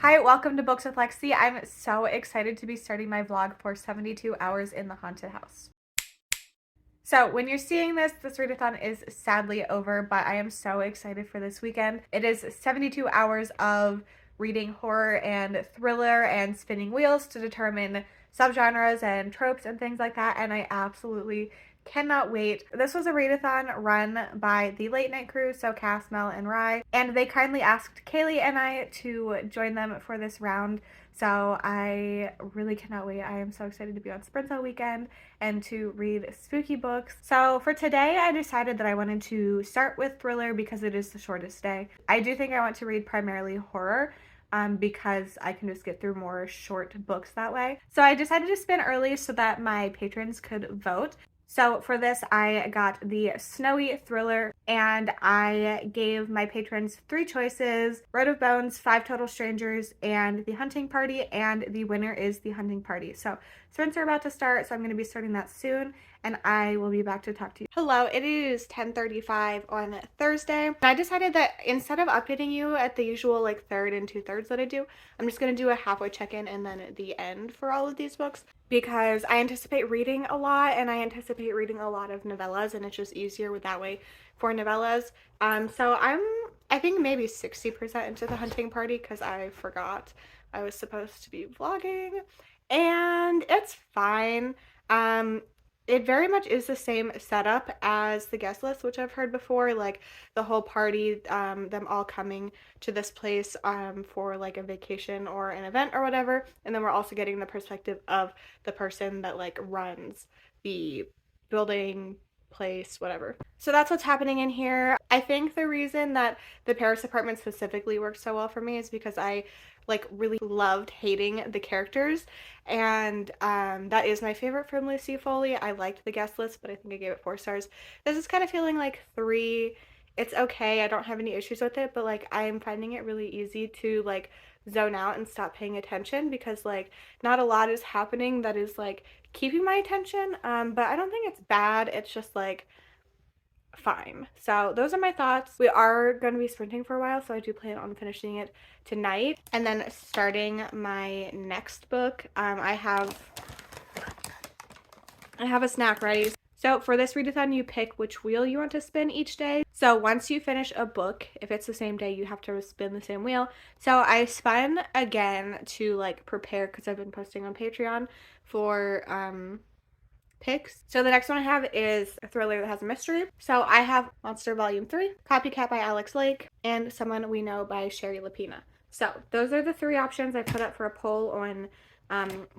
Hi, welcome to Books with Lexi. I'm so excited to be starting my vlog for 72 hours in the haunted house. So when you're seeing this readathon is sadly over, but I am so excited for this weekend. It is 72 hours of reading horror and thriller and spinning wheels to determine subgenres and tropes and things like that, and I absolutely cannot wait. This was a readathon run by the Late Night Crew, so Cass, Mel, and Rye, and they kindly asked Kaylee and I to join them for this round. So I really cannot wait. I am so excited to be on Sprint all weekend and to read spooky books. So for today, I decided that I wanted to start with thriller because it is the shortest day. I do think I want to read primarily horror, because I can just get through more short books that way. So I decided to spin early so that my patrons could vote. So for this, I got the Snowy Thriller, and I gave my patrons 3 choices: Road of Bones, 5 Total Strangers, and The Hunting Party, and the winner is The Hunting Party. So sprints are about to start, so I'm going to be starting that soon, and I will be back to talk to you. Hello, it is 10:35 on Thursday. I decided that instead of updating you at the usual like third and 2/3 that I do, I'm just going to do a halfway check-in and then the end for all of these books, because I anticipate reading a lot, and I anticipate reading a lot of novellas, and it's just easier with that way for novellas. So I think maybe 60% into The Hunting Party because I forgot I was supposed to be vlogging, and it's fine. It very much is the same setup as the guest list, which I've heard before, like the whole party, them all coming to this place for like a vacation or an event or whatever, and then we're also getting the perspective of the person that like runs the building, place, whatever. So that's what's happening in here. I think the reason that the Paris apartment specifically works so well for me is because I like really loved hating the characters, and that is my favorite from Lucy Foley. I liked the guest list, but I think I gave it 4 stars. This is kind of feeling like 3. It's okay, I don't have any issues with it, but like I'm finding it really easy to like zone out and stop paying attention because like not a lot is happening that is like keeping my attention, but I don't think it's bad. It's just like fine. So those are my thoughts. We are going to be sprinting for a while, so I do plan on finishing it tonight and then starting my next book. I have a snack ready. So for this readathon, you pick which wheel you want to spin each day. So once you finish a book, if it's the same day, you have to spin the same wheel. So I spun again to like prepare because I've been posting on Patreon for picks. So the next one I have is a thriller that has a mystery. So I have Monster Volume 3, Copycat by Alex Lake, and Someone We Know by Sherry Lapina. So those are the 3 options I put up for a poll on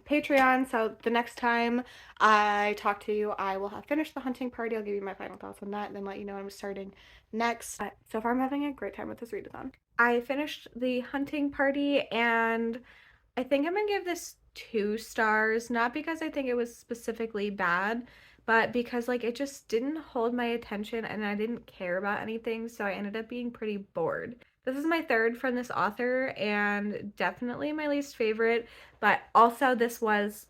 Patreon. So the next time I talk to you, I will have finished The Hunting Party. I'll give you my final thoughts on that and then let you know I'm starting next. But so far I'm having a great time with this readathon. I finished The Hunting Party, and I think I'm gonna give this 2 stars, not because I think it was specifically bad, but because like it just didn't hold my attention and I didn't care about anything, so I ended up being pretty bored. This is my 3rd from this author and definitely my least favorite, but also this was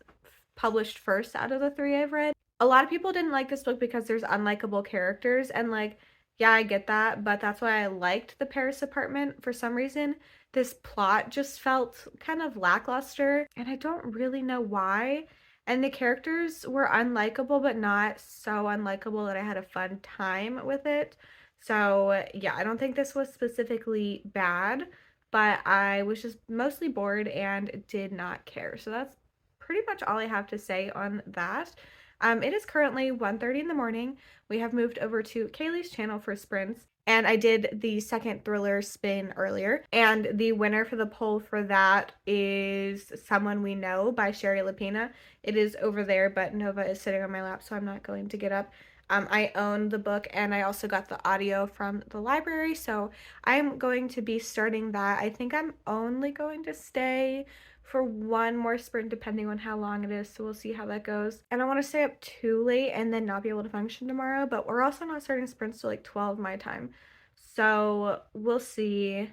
published first out of the 3 I've read. A lot of people didn't like this book because there's unlikable characters, and like, yeah, I get that, but that's why I liked The Paris Apartment for some reason. This plot just felt kind of lackluster, and I don't really know why. And the characters were unlikable, but not so unlikable that I had a fun time with it. So yeah, I don't think this was specifically bad, but I was just mostly bored and did not care. So that's pretty much all I have to say on that. It is currently 1:30 in the morning. We have moved over to Kaylee's channel for sprints, and I did the second thriller spin earlier, and the winner for the poll for that is Someone We Know by Sherry Lapina. It is over there, but Nova is sitting on my lap, so I'm not going to get up. I own the book, and I also got the audio from the library, so I'm going to be starting that. I think I'm only going to stay for 1 more sprint depending on how long it is, so we'll see how that goes. And I want to stay up too late and then not be able to function tomorrow, but we're also not starting sprints till like 12 my time, so we'll see.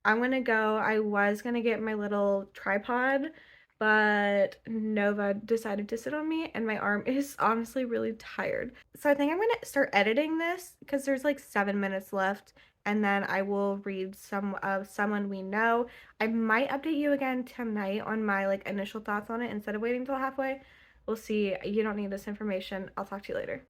I'm gonna go. I was gonna get my little tripod, but Nova decided to sit on me and my arm is honestly really tired. So I think I'm gonna start editing this because there's like 7 minutes left and then I will read some of Someone We Know. I might update you again tonight on my like initial thoughts on it instead of waiting till halfway. We'll see. You don't need this information. I'll talk to you later.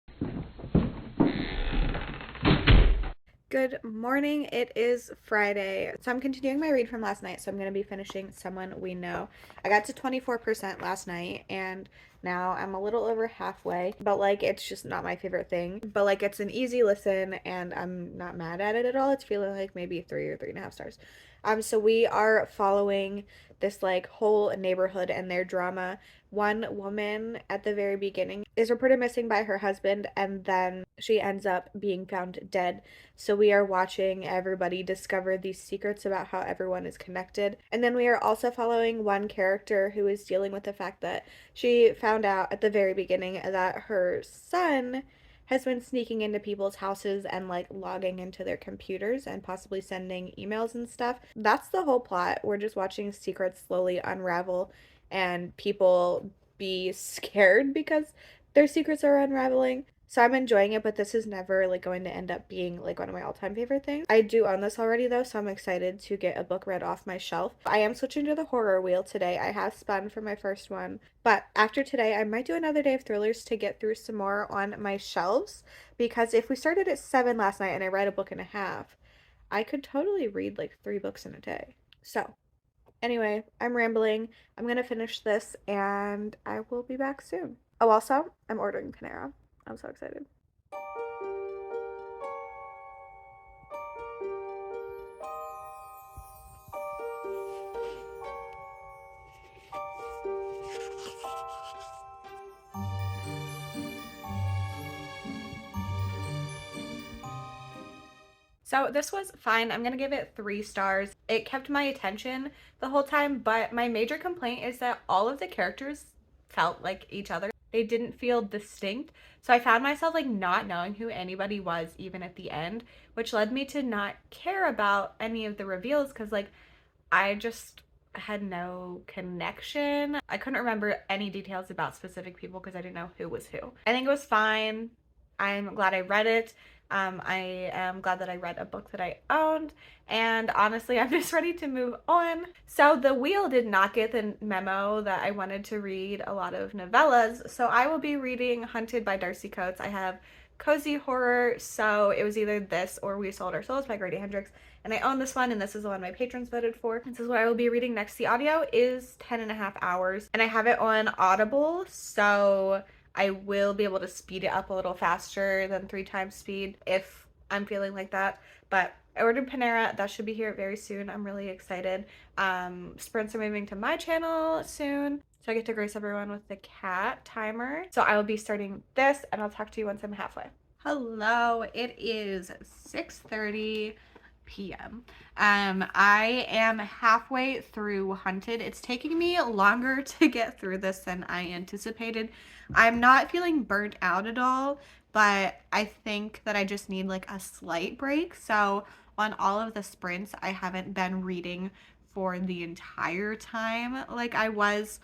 Good morning. It is Friday. So I'm continuing my read from last night. So I'm going to be finishing Someone We Know. I got to 24% last night and now I'm a little over halfway, but like it's just not my favorite thing. But like it's an easy listen and I'm not mad at it at all. It's feeling like maybe 3 or 3.5 stars. So we are following this like whole neighborhood and their drama. One woman at the very beginning is reported missing by her husband and then she ends up being found dead. So we are watching everybody discover these secrets about how everyone is connected. And then we are also following one character who is dealing with the fact that she found out at the very beginning that her son has been sneaking into people's houses and like logging into their computers and possibly sending emails and stuff. That's the whole plot. We're just watching secrets slowly unravel and people be scared because their secrets are unraveling. So I'm enjoying it, but this is never like going to end up being like one of my all-time favorite things. I do own this already though, so I'm excited to get a book read off my shelf. I am switching to the horror wheel today. I have spun for my first one, but after today, I might do another day of thrillers to get through some more on my shelves because if we started at 7 last night and I read a book and a half, I could totally read like 3 books in a day. So anyway, I'm rambling. I'm gonna finish this and I will be back soon. Oh, also, I'm ordering Panera. I'm so excited. So this was fine. I'm gonna give it 3 stars. It kept my attention the whole time, but my major complaint is that all of the characters felt like each other. They didn't feel distinct. So I found myself like not knowing who anybody was even at the end, which led me to not care about any of the reveals because like I just had no connection. I couldn't remember any details about specific people because I didn't know who was who. I think it was fine. I'm glad I read it. I am glad that I read a book that I owned, and honestly, I'm just ready to move on. So the wheel did not get the memo that I wanted to read a lot of novellas, so I will be reading Hunted by Darcy Coates. I have cozy horror, so it was either this or We Sold Our Souls by Grady Hendrix, and I own this one, and this is the one my patrons voted for. This is what I will be reading next. The audio is 10.5 hours, and I have it on Audible, so I will be able to speed it up a little faster than 3 times speed if I'm feeling like that. But I ordered Panera. That should be here very soon. I'm really excited. Sprints are moving to my channel soon, so I get to grace everyone with the cat timer. So I will be starting this, and I'll talk to you once I'm halfway. Hello, it is 6:30 p.m. I am halfway through Hunted. It's taking me longer to get through this than I anticipated. I'm not feeling burnt out at all, but I think that I just need like a slight break. So on all of the sprints, I haven't been reading for the entire time like I was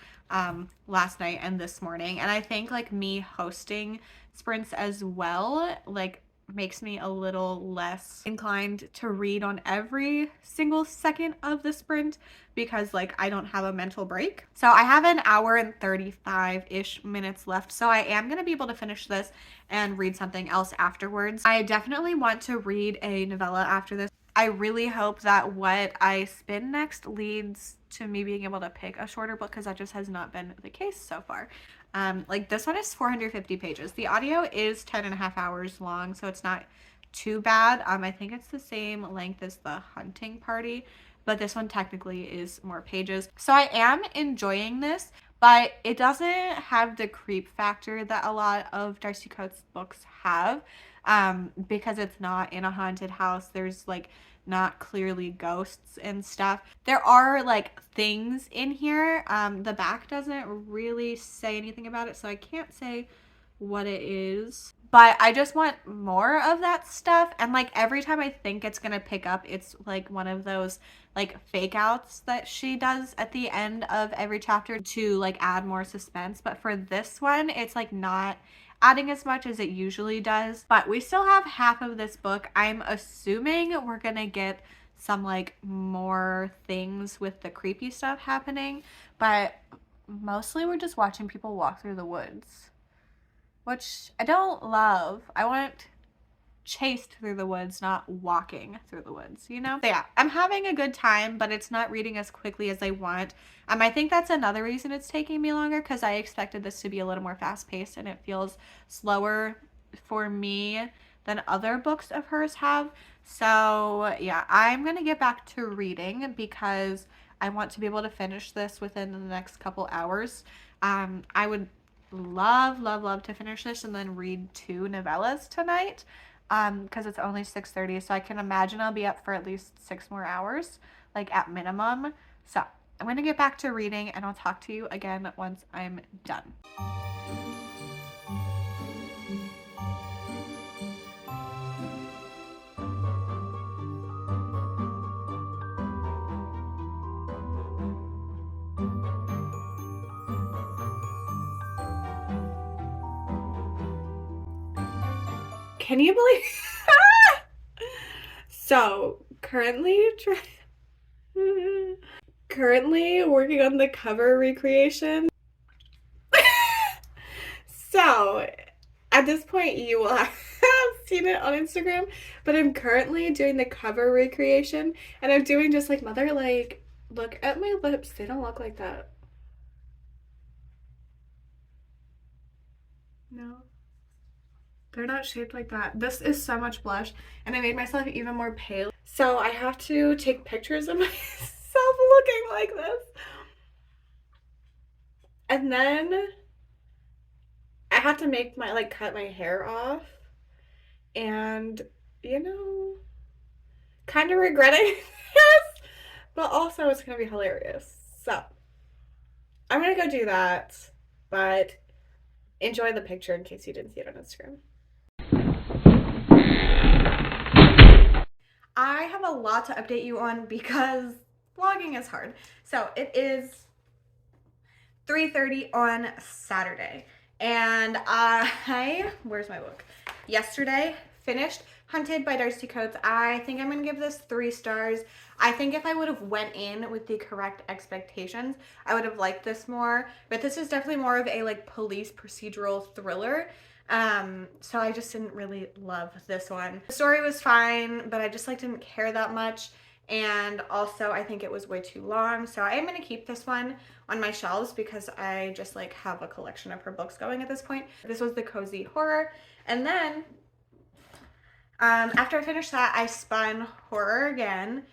last night and this morning. And I think like me hosting sprints as well, like makes me a little less inclined to read on every single second of the sprint because like I don't have a mental break. So I have an hour and 35-ish minutes left. So I am going to be able to finish this and read something else afterwards. I definitely want to read a novella after this. I really hope that what I spin next leads to me being able to pick a shorter book because that just has not been the case so far. Like this one is 450 pages. The audio is 10.5 hours long, so it's not too bad. I think it's the same length as the Hunting Party, but this one technically is more pages. So I am enjoying this, but it doesn't have the creep factor that a lot of Darcy Coates books have, because it's not in a haunted house. There's like not clearly ghosts and stuff. There are like things in here. The back doesn't really say anything about it, so I can't say what it is. But I just want more of that stuff. And like every time I think it's gonna pick up, it's like one of those like fake outs that she does at the end of every chapter to like add more suspense. But for this one, it's like not adding as much as it usually does, but we still have half of this book. I'm assuming we're gonna get some like more things with the creepy stuff happening, but mostly we're just watching people walk through the woods, which I don't love. I want chased through the woods, not walking through the woods, you know? So yeah, I'm having a good time, but it's not reading as quickly as I want. I think that's another reason it's taking me longer, because I expected this to be a little more fast-paced, and it feels slower for me than other books of hers have. So yeah, I'm gonna get back to reading because I want to be able to finish this within the next couple hours. I would love to finish this and then read 2 novellas tonight, because it's only 6:30, so I can imagine I'll be up for at least 6 more hours, like at minimum. So I'm gonna get back to reading, and I'll talk to you again once I'm done. Can you believe? So currently working on the cover recreation. So at this point you will have seen it on Instagram, but I'm currently doing the cover recreation, and I'm doing just like Mother, like, look at my lips, they don't look like that. No, they're not shaped like that. This is so much blush, and I made myself even more pale. So I have to take pictures of myself looking like this. And then I have to make my, like, cut my hair off. And, you know, kind of regretting this, but also it's going to be hilarious. So I'm going to go do that, but enjoy the picture in case you didn't see it on Instagram. I have a lot to update you on because vlogging is hard. So it is 3:30 on Saturday, and where's my book? Yesterday finished Hunted by Darcy Coates. I think I'm gonna give this 3 stars. I think if I would have went in with the correct expectations, I would have liked this more, but this is definitely more of a like police procedural thriller. So I just didn't really love this one. The story was fine, but I just like didn't care that much. And also I think it was way too long. So I am going to keep this one on my shelves because I just like have a collection of her books going at this point. This was the cozy horror. And then after I finished that, I spun horror again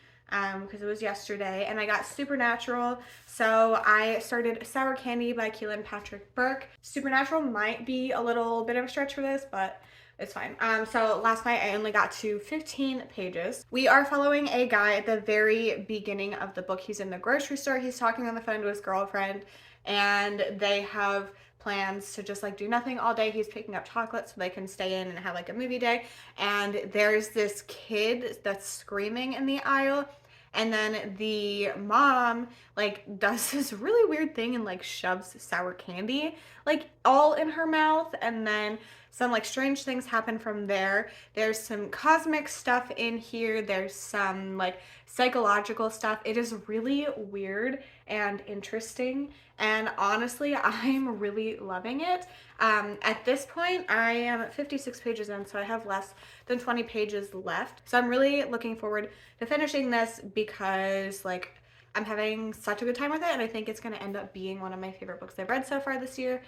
because it was yesterday, and I got Supernatural. So I started Sour Candy by Keelan Patrick Burke. Supernatural might be a little bit of a stretch for this, but it's fine. So last night I only got to 15 pages. We are following a guy at the very beginning of the book. He's in the grocery store. He's talking on the phone to his girlfriend, and they have plans to just like do nothing all day. He's picking up chocolate so they can stay in and have like a movie day. And there's this kid that's screaming in the aisle, and then the mom like does this really weird thing and like shoves sour candy like all in her mouth, and then some like strange things happen from there. There's some cosmic stuff in here. There's some like psychological stuff. It is really weird and interesting, and honestly I'm really loving it. At this point I am 56 pages in, so I have less than 20 pages left. So I'm really looking forward to finishing this because like I'm having such a good time with it, and I think it's going to end up being one of my favorite books I've read so far this year,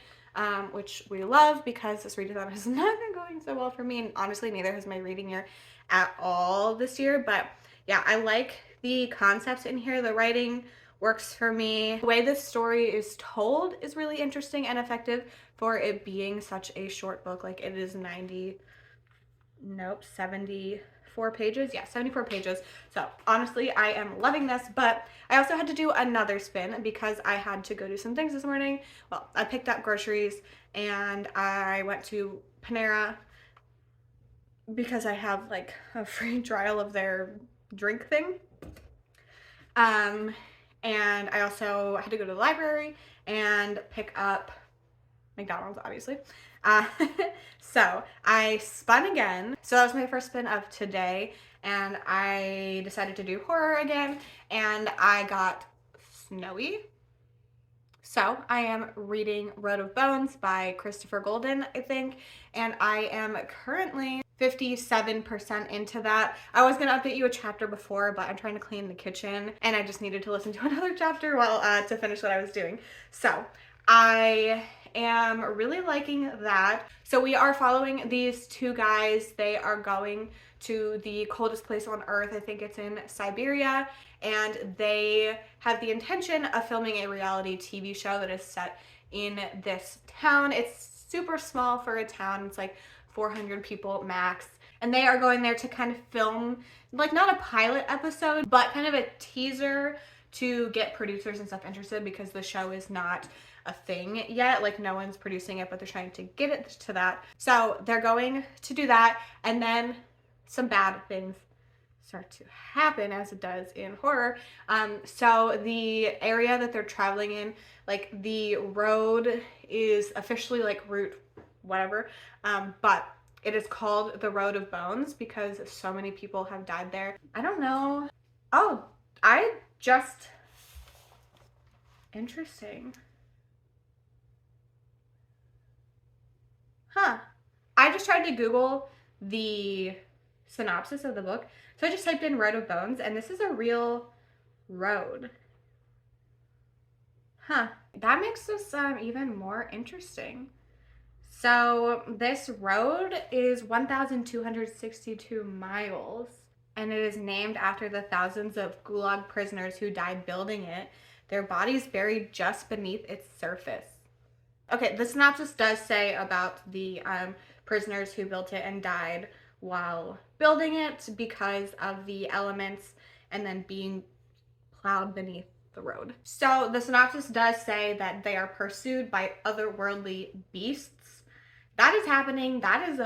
which we love because this readathon has not been going so well for me, and honestly neither has my reading year at all this year. But yeah, I like the concepts in here. The writing works for me. The way this story is told is really interesting and effective for it being such a short book. Like it is 74 pages. Yeah, 74 pages. So honestly, I am loving this, but I also had to do another spin because I had to go do some things this morning. Well, I picked up groceries and I went to Panera because I have like a free trial of their drink thing. And I also had to go to the library and pick up McDonald's, obviously. Uh, so I spun again. So that was my first spin of today, and I decided to do horror again, and I got snowy. So I am reading Road of Bones by Christopher Golden, I think, and I am currently 57% into that. I was gonna update you a chapter before, but I'm trying to clean the kitchen, and I just needed to listen to another chapter while to finish what I was doing. So I am really liking that. So we are following these two guys. They are going to the coldest place on earth. I think it's in Siberia, and they have the intention of filming a reality TV show that is set in this town. It's super small for a town. It's like 400 people max. And they are going there to kind of film, like, not a pilot episode, but kind of a teaser to get producers and stuff interested, because the show is not a thing yet. Like, no one's producing it, but they're trying to get it to that. So they're going to do that, and then some bad things start to happen, as it does in horror. So the area that they're traveling in, like, the road is officially like route whatever, but it is called the Road of Bones because so many people have died there. I don't know. Oh, interesting. Huh. I just tried to Google the synopsis of the book. So I just typed in Road of Bones, and this is a real road. Huh. That makes this even more interesting. So this road is 1,262 miles, and it is named after the thousands of Gulag prisoners who died building it, their bodies buried just beneath its surface. Okay, the synopsis does say about the prisoners who built it and died while building it because of the elements and then being plowed beneath the road. So the synopsis does say that they are pursued by otherworldly beasts. That is happening. That is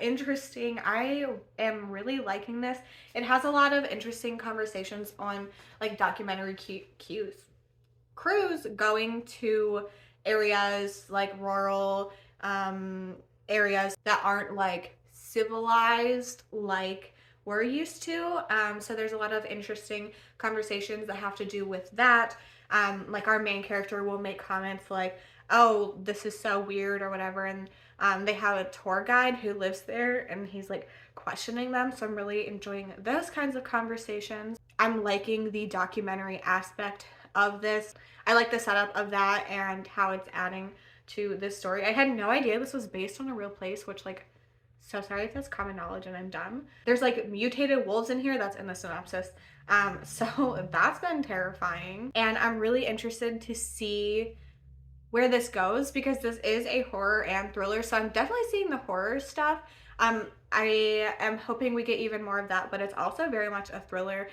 interesting. I am really liking this. It has a lot of interesting conversations on, like, documentary crews going to areas like rural areas that aren't like civilized like we're used to. So there's a lot of interesting conversations that have to do with that. Like, our main character will make comments like, oh, this is so weird or whatever, and they have a tour guide who lives there, and he's like questioning them. So I'm really enjoying those kinds of conversations. I'm liking the documentary aspect of this. I like the setup of that and how it's adding to this story. I had no idea this was based on a real place, which, like, so sorry if that's common knowledge and I'm dumb. There's like mutated wolves in here. That's in the synopsis. So that's been terrifying, and I'm really interested to see where this goes because this is a horror and thriller. So I'm definitely seeing the horror stuff. I am hoping we get even more of that, but it's also very much a thriller.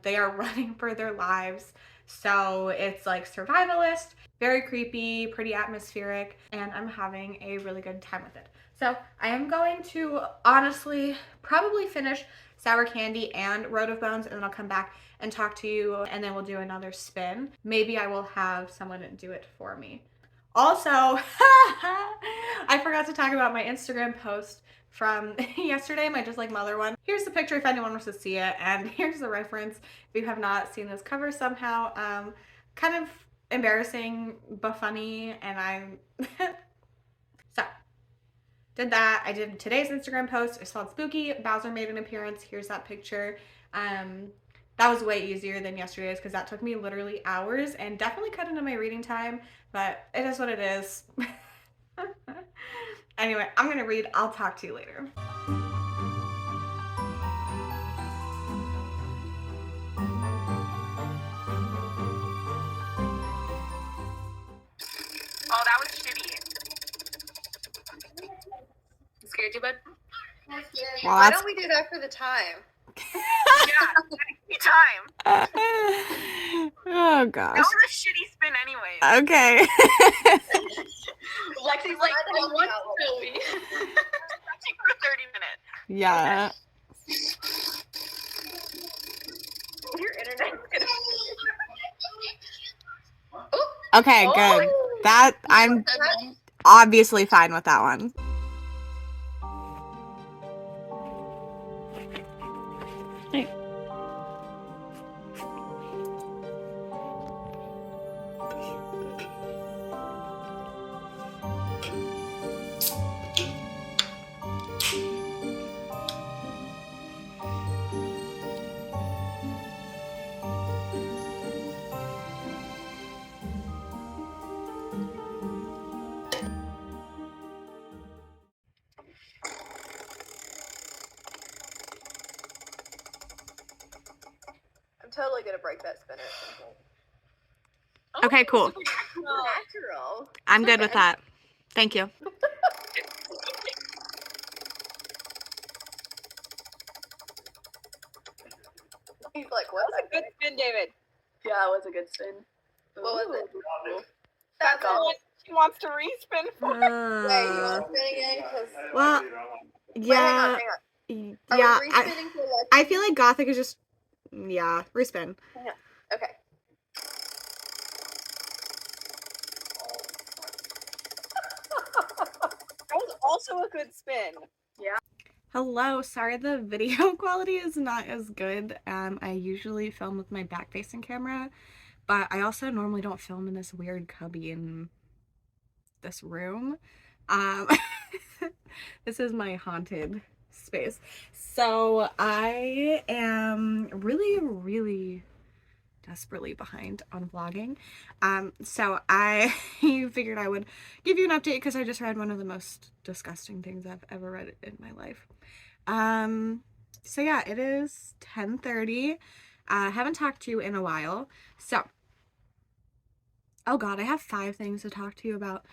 They are running for their lives. So it's like survivalist, very creepy, pretty atmospheric, and I'm having a really good time with it. So I am going to honestly probably finish Sour Candy and Road of Bones, and then I'll come back and talk to you, and then we'll do another spin. Maybe I will have someone do it for me. Also, I forgot to talk about my Instagram post from yesterday, my Just Like Mother one. Here's the picture if anyone wants to see it, and here's the reference if you have not seen this cover somehow. Kind of embarrassing but funny, and I'm so did that. I did today's Instagram post. I saw it spooky. Bowser made an appearance. Here's that picture. That was way easier than yesterday's because that took me literally hours and definitely cut into my reading time, but it is what it is. Anyway, I'm gonna read. I'll talk to you later. Oh, that was shitty. Scared you, bud? Why don't we do that for the time? Yeah, time. Oh gosh. That was a shitty spin anyway. Okay. Lexi's like, I want to know me. Stretching for 30 minutes. Yeah. Your internet's gonna. Okay, good. That I'm obviously fine with that one. Hey. I'm totally gonna break that spinner at some point. Oh, Okay, cool. Supernatural. I'm good with that. Thank you. He's like, what? That was a good spin, David. Yeah, it was a good spin. What was it? That's the one she wants to respin for. Wait, you want to spin again? Well, yeah. Wait, hang on. yeah. Are we respinning for like? I feel like Gothic is just, yeah, respin. Yeah. Okay. That was also a good spin. Hello, sorry the video quality is not as good. I usually film with my back-facing camera, but I also normally don't film in this weird cubby in this room. This is my haunted space. So I am really desperately behind on vlogging. So I figured I would give you an update because I just read one of the most disgusting things I've ever read in my life. So yeah, it is 10:30. I haven't talked to you in a while. So, oh God, I have 5 things to talk to you about.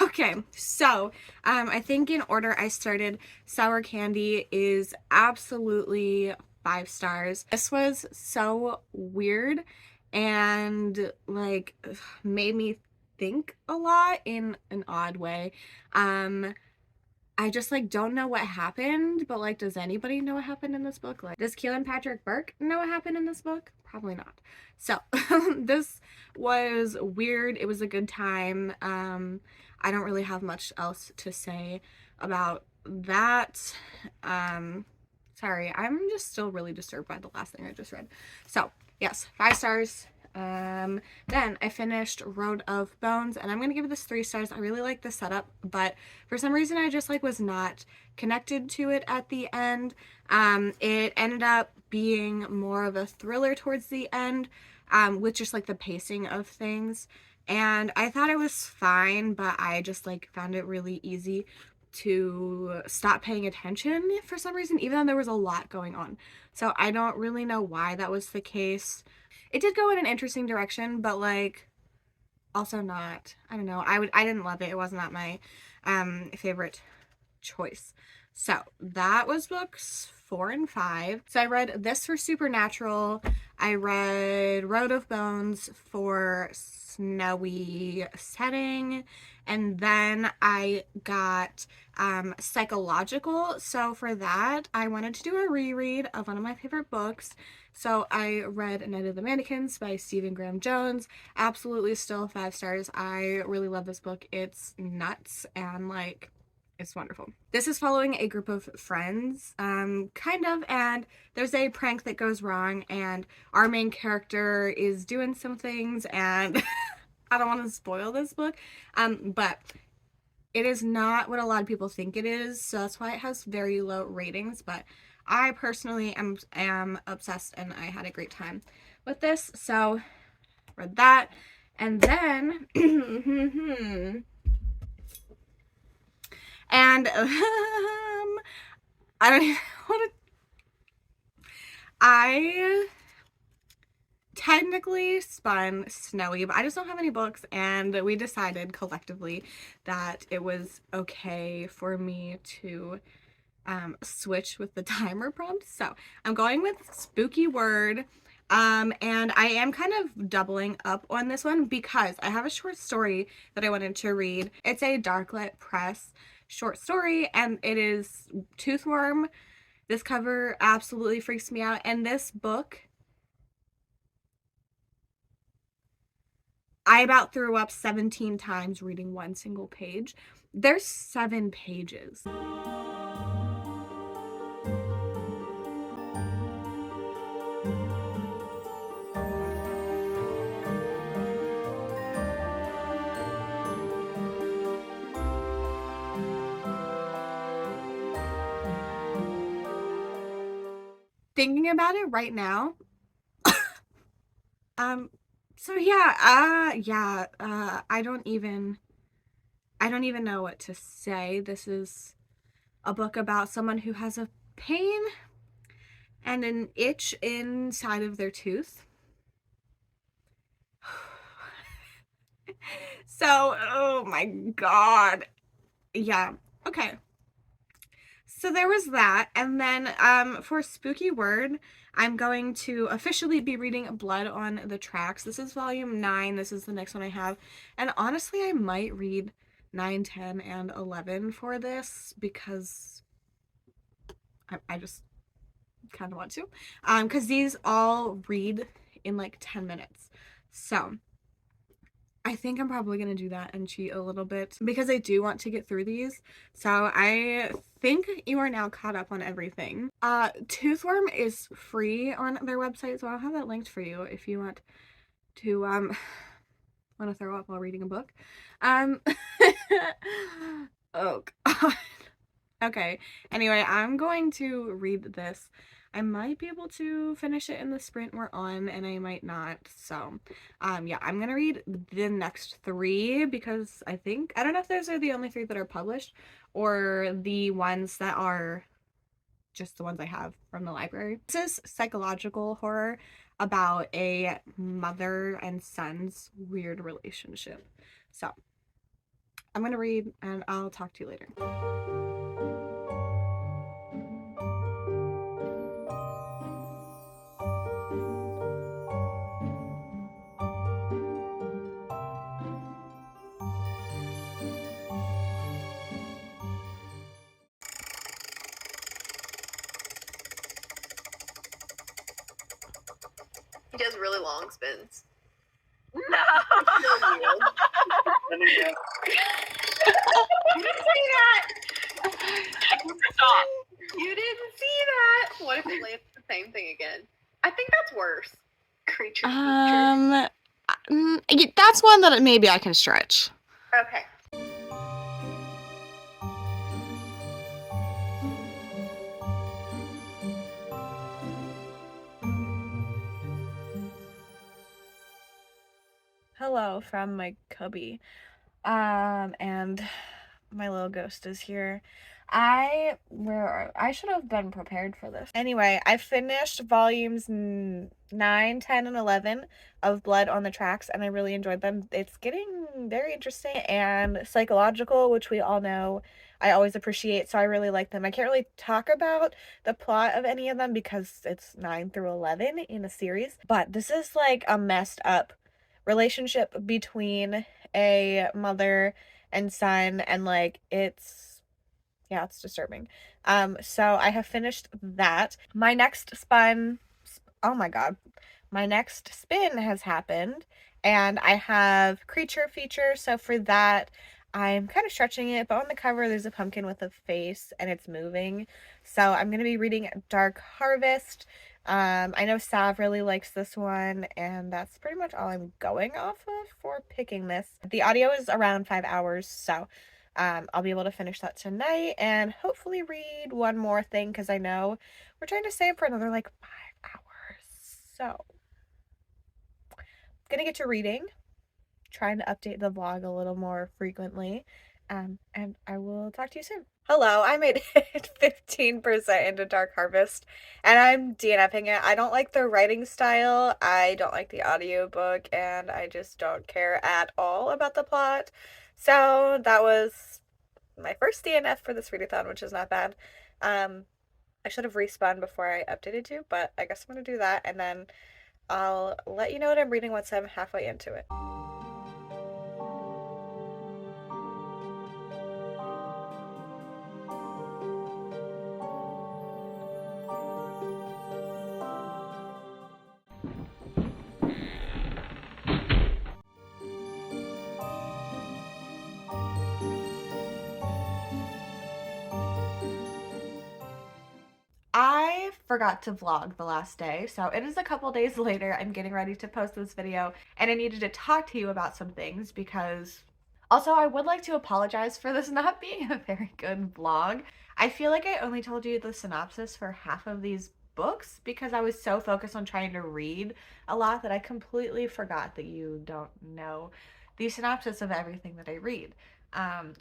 Okay, so I think in order I started, Sour Candy is absolutely 5 stars. This was so weird and like made me think a lot in an odd way. I just like don't know what happened, but like does anybody know what happened in this book? Like does Keelan Patrick Burke know what happened in this book? Probably not. So this was weird. It was a good time. I don't really have much else to say about that. Sorry, I'm just still really disturbed by the last thing I just read. So yes, 5 stars. Then I finished Road of Bones, and I'm gonna give this 3 stars. I really like the setup, but for some reason I just like was not connected to it at the end. It ended up being more of a thriller towards the end, with just like the pacing of things, and I thought it was fine, but I just like found it really easy to stop paying attention for some reason, even though there was a lot going on. So I don't really know why that was the case. It did go in an interesting direction, but like also not, I don't know. I didn't love it. It was not my favorite choice. So that was books 4 and 5. So I read this for Supernatural. I read Road of Bones for snowy setting, and then I got Psychological. So for that I wanted to do a reread of one of my favorite books. So I read Night of the Mannequins by Stephen Graham Jones. Absolutely still 5 stars. I really love this book. It's nuts and like it's wonderful. This is following a group of friends, kind of, and there's a prank that goes wrong, and our main character is doing some things, and I don't want to spoil this book, but it is not what a lot of people think it is, so that's why it has very low ratings, but I personally am obsessed, and I had a great time with this, so read that, and then, and I don't even want to. I technically spun Snowy, but I just don't have any books, and we decided collectively that it was okay for me to switch with the timer prompt. So I'm going with Spooky Word. And I am kind of doubling up on this one because I have a short story that I wanted to read. It's a Darklit Press short story, and it is Toothworm. This cover absolutely freaks me out, and this book, I about threw up 17 times reading one single page. There's 7 pages. Thinking about it right now, so yeah, I don't even know what to say. This is a book about someone who has a pain and an itch inside of their tooth. So, oh my god. Yeah, okay. So there was that, and then for Spooky Word, I'm going to officially be reading Blood on the Tracks. This is volume 9. This is the next one I have. And honestly, I might read 9, 10, and 11 for this because I just kind of want to. Because these all read in like 10 minutes. So I think I'm probably going to do that and cheat a little bit because I do want to get through these. So I think you are now caught up on everything. Toothworm is free on their website, so I'll have that linked for you if you want to throw up while reading a book. Oh god. Okay. Anyway, I'm going to read this. I might be able to finish it in the sprint we're on, and I might not. So, yeah, I'm gonna read the next 3 because I don't know if those are the only 3 that are published or the ones that are just the ones I have from the library. This is psychological horror about a mother and son's weird relationship. So, I'm gonna read and I'll talk to you later. He does really long spins. No. You didn't see that. Stop. You didn't see that. What if it lands the same thing again? I think that's worse. Creature feature. That's one that maybe I can stretch. Okay. Hello from my cubby. And my little ghost is here. I should have been prepared for this. Anyway, I finished volumes 9, 10, and 11 of Blood on the Tracks, and I really enjoyed them. It's getting very interesting and psychological, which we all know I always appreciate, so I really like them. I can't really talk about the plot of any of them because it's 9 through 11 in a series, but this is like a messed up relationship between a mother and son, and like it's disturbing. So I have finished that. My next spin has happened, and I have creature feature. So for that, I'm kind of stretching it, but on the cover there's a pumpkin with a face and it's moving. So I'm going to be reading Dark Harvest. I know Sav really likes this one, and that's pretty much all I'm going off of for picking this. The audio is around 5 hours, so I'll be able to finish that tonight and hopefully read one more thing because I know we're trying to save for another like 5 hours. So, gonna get to reading, trying to update the vlog a little more frequently, and I will talk to you soon. Hello, I made it 15% into Dark Harvest, and I'm DNFing it. I don't like the writing style, I don't like the audiobook, and I just don't care at all about the plot. So that was my first DNF for this readathon, which is not bad. I should have respun before I updated you, but I guess I'm going to do that, and then I'll let you know what I'm reading once I'm halfway into it. forgot to vlog the last day. So it is a couple days later. I'm getting ready to post this video, and I needed to talk to you about some things because also I would like to apologize for this not being a very good vlog. I feel like I only told you the synopsis for half of these books because I was so focused on trying to read a lot that I completely forgot that you don't know the synopsis of everything that I read.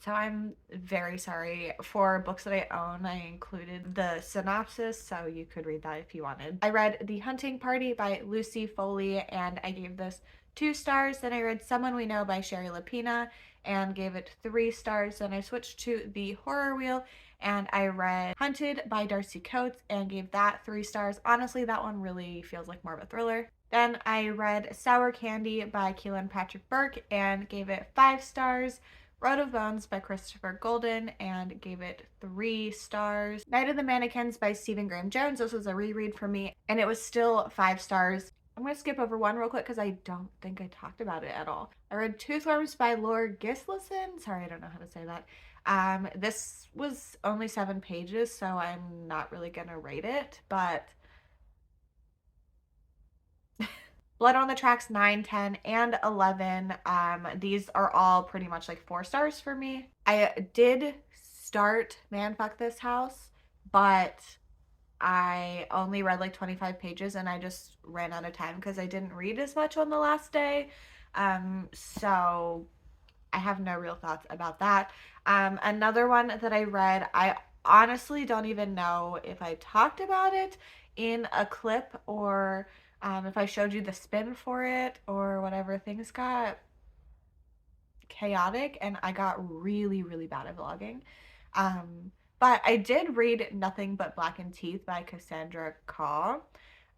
So I'm very sorry. For books that I own, I included the synopsis so you could read that if you wanted. I read The Hunting Party by Lucy Foley and I gave this 2 stars. Then I read Someone We Know by Sherry Lapina and gave it 3 stars. Then I switched to The Horror Wheel and I read Hunted by Darcy Coates and gave that 3 stars. Honestly, that one really feels like more of a thriller. Then I read Sour Candy by Keelan Patrick Burke and gave it 5 stars. Road of Bones by Christopher Golden and gave it 3 stars. Night of the Mannequins by Stephen Graham Jones. This was a reread for me and it was still 5 stars. I'm going to skip over one real quick because I don't think I talked about it at all. I read Toothworms by Laura Gislason. Sorry, I don't know how to say that. This was only 7 pages, so I'm not really going to rate it, but Blood on the Tracks 9, 10, and 11. These are all pretty much like 4 stars for me. I did start Man Fuck This House, but I only read like 25 pages and I just ran out of time because I didn't read as much on the last day. So I have no real thoughts about that. Another one that I read, I honestly don't even know if I talked about it in a clip or if I showed you the spin for it or whatever. Things got chaotic and I got really, really bad at vlogging. But I did read Nothing But Blackened Teeth by Cassandra Khaw.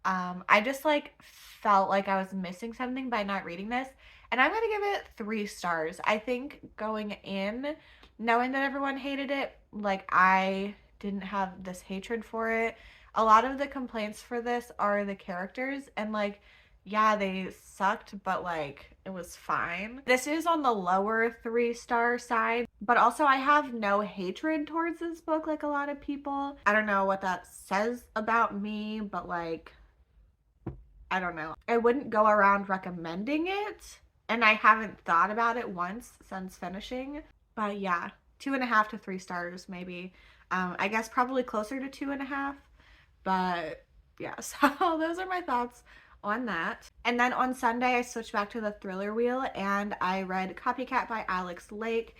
I just like felt like I was missing something by not reading this, and I'm gonna give it 3 stars. I think going in, knowing that everyone hated it, like I didn't have this hatred for it. A lot of the complaints for this are the characters, and like, yeah, they sucked, but like it was fine. This is on the lower 3-star side, but also I have no hatred towards this book like a lot of people. I don't know what that says about me, but like, I don't know. I wouldn't go around recommending it, and I haven't thought about it once since finishing, but yeah, 2.5 to 3 stars maybe. I guess probably closer to 2.5, but yeah, so those are my thoughts on that. And then on Sunday I switched back to the thriller wheel and I read Copycat by Alex Lake.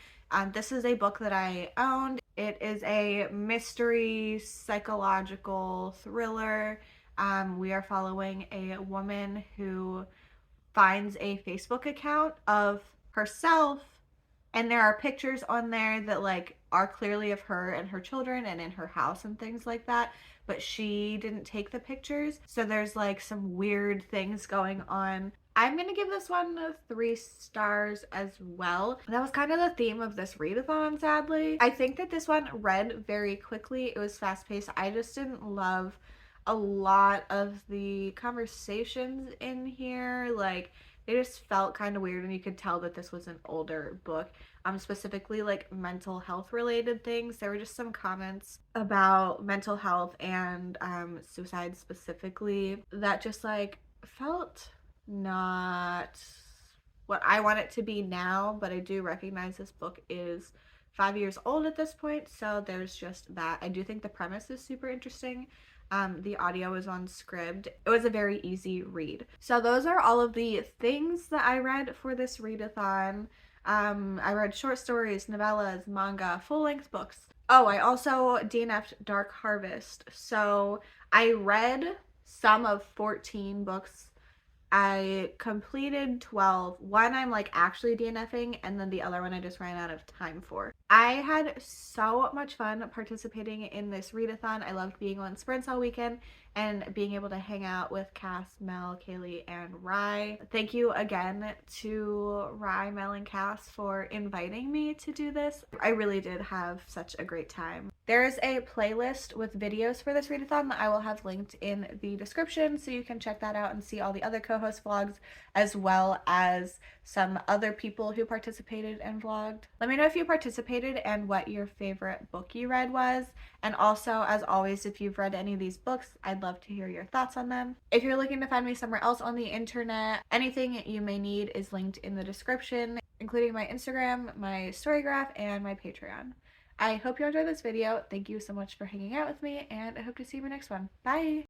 This is a book that I owned. It is a mystery psychological thriller. We are following a woman who finds a Facebook account of herself, and there are pictures on there that like are clearly of her and her children and in her house and things like that, but she didn't take the pictures, so there's like some weird things going on. I'm gonna give this one 3 stars as well. That was kind of the theme of this readathon, sadly. I think that this one read very quickly. It was fast-paced. I just didn't love a lot of the conversations in here. Like, they just felt kind of weird, and you could tell that this was an older book. Specifically like mental health related things. There were just some comments about mental health and suicide specifically that just like felt not what I want it to be now, but I do recognize this book is 5 years old at this point, so there's just that. I do think the premise is super interesting. The audio is on Scribd. It was a very easy read. So those are all of the things that I read for this readathon. I read short stories, novellas, manga, full-length books. Oh, I also DNF'd Dark Harvest. So I read some of 14 books. I completed 12. One I'm like actually DNFing, and then the other one I just ran out of time for. I had so much fun participating in this readathon. I loved being on Sprints all weekend and being able to hang out with Cass, Mel, Kaylee, and Rye. Thank you again to Rye, Mel, and Cass for inviting me to do this. I really did have such a great time. There is a playlist with videos for this readathon that I will have linked in the description, so you can check that out and see all the other codes co-host vlogs, as well as some other people who participated and vlogged. Let me know if you participated and what your favorite book you read was. And also, as always, if you've read any of these books, I'd love to hear your thoughts on them. If you're looking to find me somewhere else on the internet, anything you may need is linked in the description, including my Instagram, my Storygraph, and my Patreon. I hope you enjoyed this video. Thank you so much for hanging out with me, and I hope to see you in my next one. Bye!